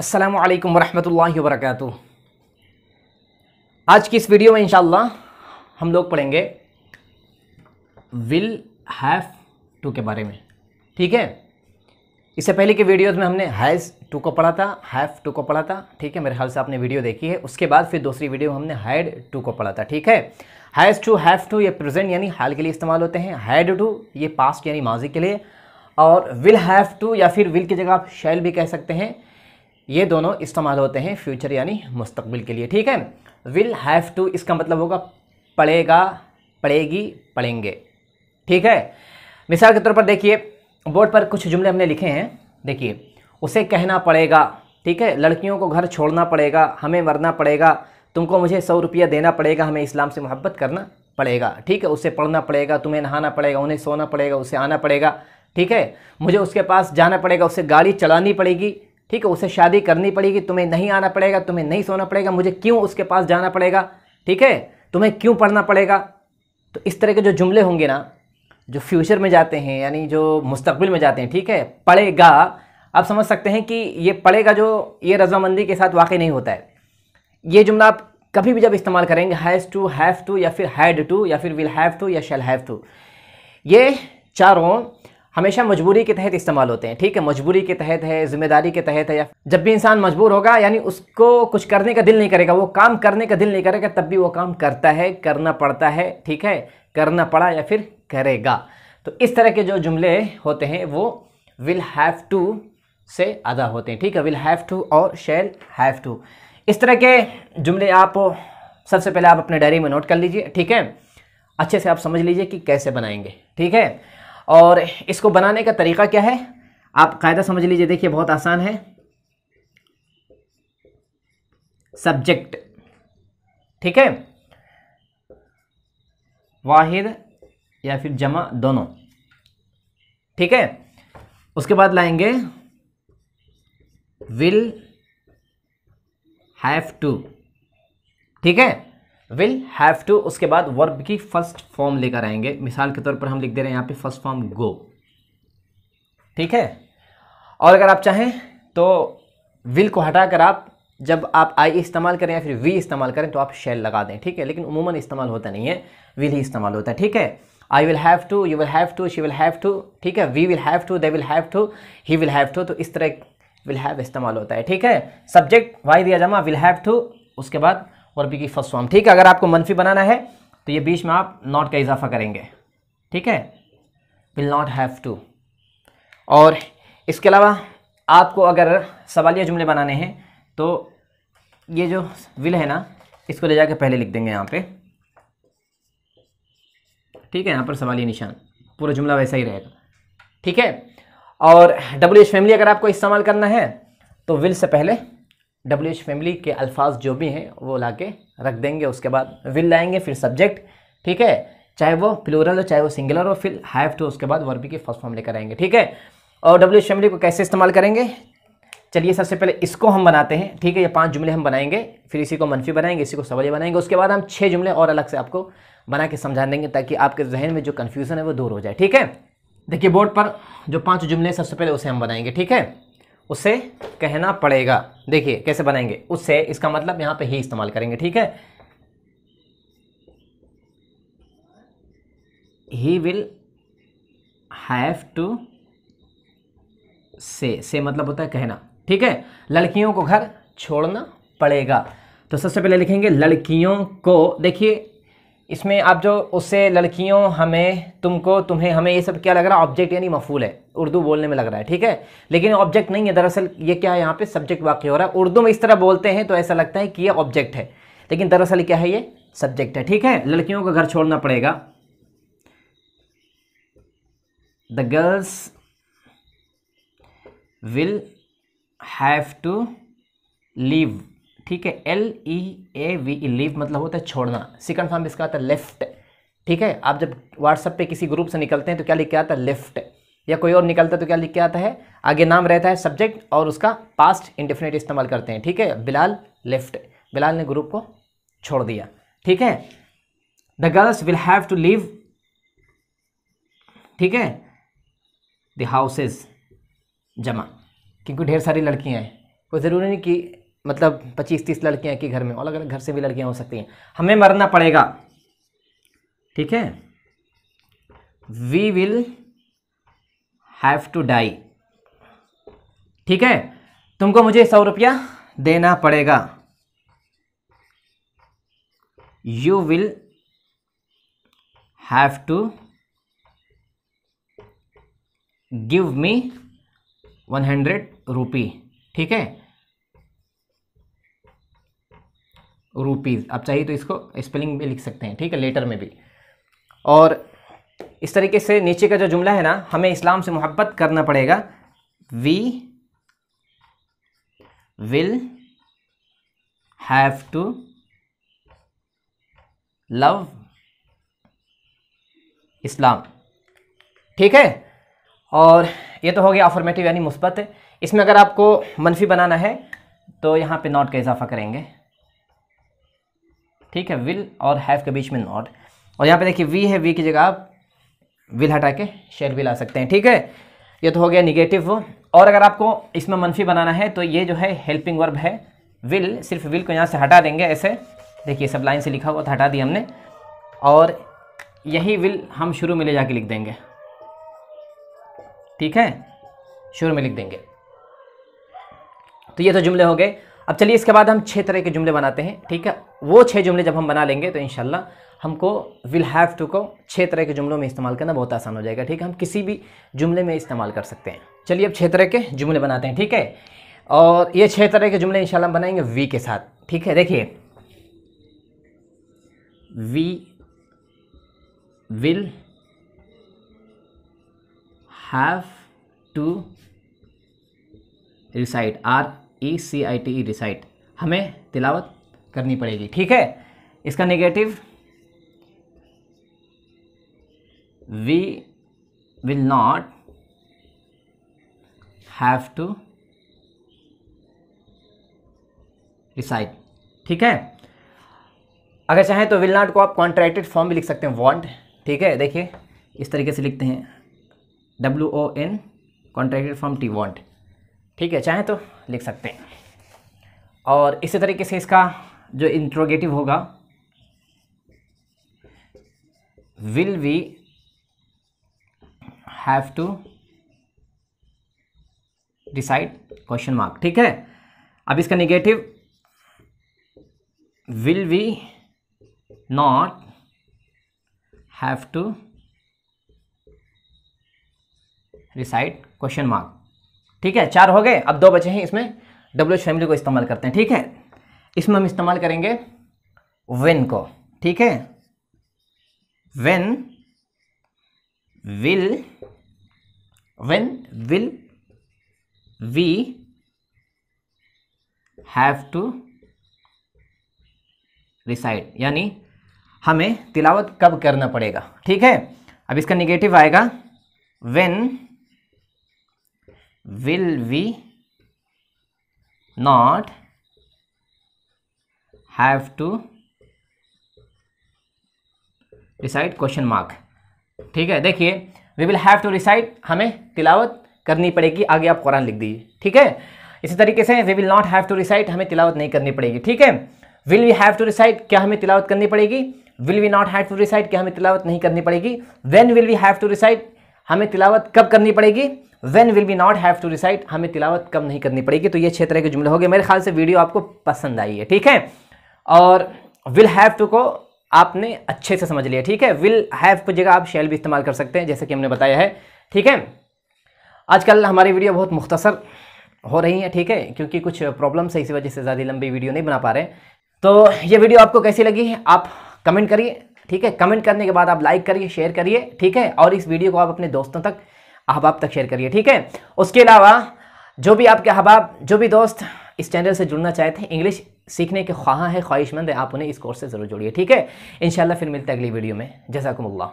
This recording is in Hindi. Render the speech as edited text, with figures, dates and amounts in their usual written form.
अस्सलामु अलैकुम वरहमतुल्लाहि वबरकातुहू। आज की इस वीडियो में इंशाअल्लाह हम लोग पढ़ेंगे विल हैव टू के बारे में। ठीक है, इससे पहले के वीडियोस में हमने हैज़ टू को पढ़ा था, हैव टू को पढ़ा था। ठीक है, मेरे ख्याल से आपने वीडियो देखी है। उसके बाद फिर दूसरी वीडियो हमने हैड टू को पढ़ा था। ठीक है, हैज़ टू, हैव टू ये प्रेजेंट यानी हाल के लिए इस्तेमाल होते हैं। हैड टू ये पास्ट यानी माजी के लिए। और विल हैव टू या फिर विल की जगह आप शैल भी कह सकते हैं, ये दोनों इस्तेमाल होते हैं फ्यूचर यानी मुस्तकबिल के लिए। ठीक है, विल हैव टू इसका मतलब होगा पढ़ेगा, पढ़ेगी, पढ़ेंगे। ठीक है, मिसाल के तौर पर देखिए बोर्ड पर कुछ जुमले हमने लिखे हैं। देखिए, उसे कहना पड़ेगा, ठीक है, लड़कियों को घर छोड़ना पड़ेगा, हमें मरना पड़ेगा, तुमको मुझे 100 रुपया देना पड़ेगा, हमें इस्लाम से मोहब्बत करना पड़ेगा। ठीक है, उसे पढ़ना पड़ेगा, तुम्हें नहाना पड़ेगा, उन्हें सोना पड़ेगा, उसे आना पड़ेगा। ठीक है, मुझे उसके पास जाना पड़ेगा, उसे गाड़ी चलानी पड़ेगी। ठीक है, उसे शादी करनी पड़ेगी, तुम्हें नहीं आना पड़ेगा, तुम्हें नहीं सोना पड़ेगा, मुझे क्यों उसके पास जाना पड़ेगा। ठीक है, तुम्हें क्यों पढ़ना पड़ेगा। तो इस तरह के जो जुमले होंगे ना, जो फ्यूचर में जाते हैं यानी जो मुस्तकबिल में जाते हैं। ठीक है, पढ़ेगा, आप समझ सकते हैं कि ये पढ़ेगा जो ये रजामंदी के साथ वाकई नहीं होता है। ये जुमला आप कभी भी जब इस्तेमाल करेंगे हैज़ टू, हैव टू या फिर हैड टू या फिर विल हैव टू या शैल हैव टू, ये चारों हमेशा मजबूरी के तहत इस्तेमाल होते हैं। ठीक है, मजबूरी के तहत है, जिम्मेदारी के तहत है, या जब भी इंसान मजबूर होगा यानी उसको कुछ करने का दिल नहीं करेगा, वो काम करने का दिल नहीं करेगा, तब भी वो काम करता है, करना पड़ता है। ठीक है, करना पड़ा या फिर करेगा। तो इस तरह के जो जुमले होते हैं वो विल हैव टू से अदा होते हैं। ठीक है, विल हैव टू और शैल हैव टू, इस तरह के जुमले आप सबसे पहले आप अपने डायरी में नोट कर लीजिए। ठीक है, अच्छे से आप समझ लीजिए कि कैसे बनाएंगे। ठीक है, और इसको बनाने का तरीका क्या है आप कायदा समझ लीजिए। देखिए, बहुत आसान है। सब्जेक्ट, ठीक है, वाहिद या फिर जमा दोनों। ठीक है, उसके बाद लाएंगे विल हैव टू। ठीक है, विल हैव टू, उसके बाद वर्ब की फर्स्ट फॉर्म लेकर आएंगे। मिसाल के तौर पर हम लिख दे रहे हैं यहाँ पे फर्स्ट फॉर्म गो। ठीक है, और अगर आप चाहें तो विल को हटाकर आप जब आप आई इस्तेमाल करें या फिर वी इस्तेमाल करें तो आप शैल लगा दें। ठीक है, लेकिन उमूमन इस्तेमाल होता नहीं है, विल ही इस्तेमाल होता है। ठीक है, I will have to, you will have to, she will have to. ठीक है, we will have to, they will have to, he will have to. तो इस तरह विल हैव इस्तेमाल होता है। ठीक है, सब्जेक्ट वाहिद या जमा, विल हैव टू, उसके बाद वर्ब की फर्स्ट फॉर्म। ठीक है, अगर आपको मनफी बनाना है तो ये बीच में आप नॉट का इजाफा करेंगे। ठीक है, विल नॉट हैव टू। और इसके अलावा आपको अगर सवालिया जुमले बनाने हैं तो ये जो विल है ना, इसको ले जाके पहले लिख देंगे यहाँ पे। ठीक है, यहाँ पर सवालिया निशान, पूरा जुमला वैसा ही रहेगा। ठीक है, और WH फैमिली अगर आपको इस्तेमाल करना है तो विल से पहले WH फैमिली के अल्फाज जो भी हैं वो लाके रख देंगे। उसके बाद विल लाएंगे, फिर सब्जेक्ट। ठीक है, चाहे वो प्लूरल हो चाहे वो सिंगुलर हो, फिर हैव टू, उसके बाद वर्ब की फर्स्ट फॉर्म लेकर आएंगे। ठीक है, और WH फैमिली को कैसे इस्तेमाल करेंगे, चलिए सबसे पहले इसको हम बनाते हैं। ठीक है, ये 5 जुमले हम बनाएंगे, फिर इसी को मनफी बनाएंगे, इसी को सवालिया बनाएंगे। उसके बाद हम 6 जुमले और अलग से आपको बना के समझा देंगे ताकि आपके जहन में जो कन्फ्यूज़न है वो दूर हो जाए। ठीक है, देखिए बोर्ड पर जो 5 जुमले सबसे पहले उसे हम बनाएंगे। ठीक है, उसे कहना पड़ेगा। देखिए कैसे बनाएंगे, उससे इसका मतलब यहां पे ही इस्तेमाल करेंगे। ठीक है, ही विल हैव टू से मतलब होता है कहना। ठीक है, लड़कियों को घर छोड़ना पड़ेगा, तो सबसे पहले लिखेंगे लड़कियों को। देखिए इसमें आप जो उससे, लड़कियों, हमें, तुमको, तुम्हें, हमें, ये सब क्या लग रहा है, ऑब्जेक्ट यानी मफूल है, उर्दू बोलने में लग रहा है। ठीक है, लेकिन ऑब्जेक्ट नहीं है, दरअसल ये क्या है, यहाँ पे सब्जेक्ट वाक़ई हो रहा है। उर्दू में इस तरह बोलते हैं तो ऐसा लगता है कि ये ऑब्जेक्ट है, लेकिन दरअसल क्या है, ये सब्जेक्ट है। ठीक है, लड़कियों को घर छोड़ना पड़ेगा। The girls will have to leave. ठीक है, LEAVE, लीव मतलब होता है छोड़ना। सेकंड फॉर्म इसका आता है लेफ्ट। ठीक है, आप जब व्हाट्सएप पे किसी ग्रुप से निकलते हैं तो क्या लिख के आता है, लेफ्ट, या कोई और निकलता है तो क्या लिख के आता है, आगे नाम रहता है, सब्जेक्ट, और उसका पास्ट इंडेफिनिट इस्तेमाल करते हैं। ठीक है, बिलाल लेफ्ट, बिलाल ने ग्रुप को छोड़ दिया। ठीक है, the girls will have to leave. ठीक है, द हाउसेज जमा, क्योंकि ढेर सारी लड़कियां हैं। कोई ज़रूरी नहीं कि मतलब 25-30 लड़कियां एक ही घर में, अलग अलग घर से भी लड़कियां हो सकती हैं। हमें मरना पड़ेगा, ठीक है, we will have to die, ठीक है, तुमको मुझे 100 रुपया देना पड़ेगा, you will have to give me 100 rupee, ठीक है, रुपीज़। आप चाहिए तो इसको स्पेलिंग में लिख सकते हैं, ठीक है, लेटर में भी। और इस तरीके से नीचे का जो जुमला है ना, हमें इस्लाम से मोहब्बत करना पड़ेगा, we will have to love Islam, ठीक है। और ये तो हो गया अफर्मेटिव यानी मुस्बत है। इसमें अगर आपको मनफी बनाना है तो यहाँ पे नॉट का इजाफा करेंगे, ठीक है, विल और हैव के बीच में नॉट। और यहाँ पे देखिए वी है, वी की जगह आप विल हटा के शेल भी ला सकते हैं, ठीक है। ये तो हो गया निगेटिव। और अगर आपको इसमें मनफी बनाना है तो ये जो है हेल्पिंग वर्ब है विल, सिर्फ विल को यहाँ से हटा देंगे, ऐसे देखिए सब लाइन से लिखा हुआ था, हटा दिया हमने, और यही विल हम शुरू में ले जाके लिख देंगे, ठीक है, शुरू में लिख देंगे। तो ये तो जुमले हो गए। अब चलिए इसके बाद हम 6 तरह के जुमले बनाते हैं, ठीक है। वो 6 जुमले जब हम बना लेंगे तो इंशाल्लाह हमको विल हैव टू को 6 तरह के जुमलों में इस्तेमाल करना बहुत आसान हो जाएगा, ठीक है। हम किसी भी जुमले में इस्तेमाल कर सकते हैं। चलिए अब 6 तरह के जुमले बनाते हैं, ठीक है। और ये 6 तरह के जुमले इंशाल्लाह हम बनाएंगे वी के साथ, ठीक है। देखिए we will have to recite, RECITE recite, हमें तिलावत करनी पड़ेगी, ठीक है। इसका negative we will not have to recite, ठीक है। अगर चाहें तो विल नॉट को आप कॉन्ट्रैक्टेड फॉर्म भी लिख सकते हैं, वांट, ठीक है। देखिए इस तरीके से लिखते हैं, WON contracted form T want, ठीक है, चाहें तो लिख सकते हैं। और इसी तरीके से इसका जो इंट्रोगेटिव होगा will we have to decide question mark, ठीक है। अब इसका negative will we not have to decide question mark, ठीक है। 4 हो गए। अब 2 बचे हैं। इसमें WH फैमिली को इस्तेमाल करते हैं, ठीक है। इसमें हम इस्तेमाल करेंगे व्हेन को, ठीक है। When will we have to recite, यानी हमें तिलावत कब करना पड़ेगा, ठीक है। अब इसका नेगेटिव आएगा when will we not have to recite question mark, ठीक है। देखिए we will have to recite, हमें तिलावत करनी पड़ेगी, आगे आप कुरान लिख दीजिए, ठीक है। इसी तरीके से we will not have to recite, हमें तिलावत नहीं करनी पड़ेगी, ठीक है। Will we have to recite, क्या हमें तिलावत करनी पड़ेगी। Will we not have to recite, क्या हमें तिलावत नहीं करनी पड़ेगी। When will we have to recite, हमें तिलावत कब करनी पड़ेगी। When will we not have to recite, हमें तिलावत कब नहीं करनी पड़ेगी। तो ये 6 तरह के जुमले हो गए। मेरे ख्याल से वीडियो आपको पसंद आई है, ठीक है। और विल हैव टू को आपने अच्छे से समझ लिया, ठीक है। विल हैव की जगह आप शैल भी इस्तेमाल कर सकते हैं, जैसे कि हमने बताया है, ठीक है। आजकल हमारी वीडियो बहुत मुख्तसर हो रही है, ठीक है, क्योंकि कुछ प्रॉब्लम्स है, इसी वजह से ज़्यादा लंबी वीडियो नहीं बना पा रहे। तो ये वीडियो आपको कैसी लगी आप कमेंट करिए, ठीक है। कमेंट करने के बाद आप लाइक करिए, शेयर करिए, ठीक है। और इस वीडियो को आप अपने दोस्तों तक, अहबाब तक शेयर करिए, ठीक है। उसके अलावा जो भी आपके अहबाब, जो भी दोस्त इस चैनल से जुड़ना चाहते हैं, इंग्लिश सीखने के ख्वाहां है, ख्वाहिशमंद है, आप उन्हें इस कोर्स से ज़रूर जोड़िए, ठीक है। इंशाल्लाह फिर मिलते हैं अगली वीडियो में। जज़ाकुमुल्लाह।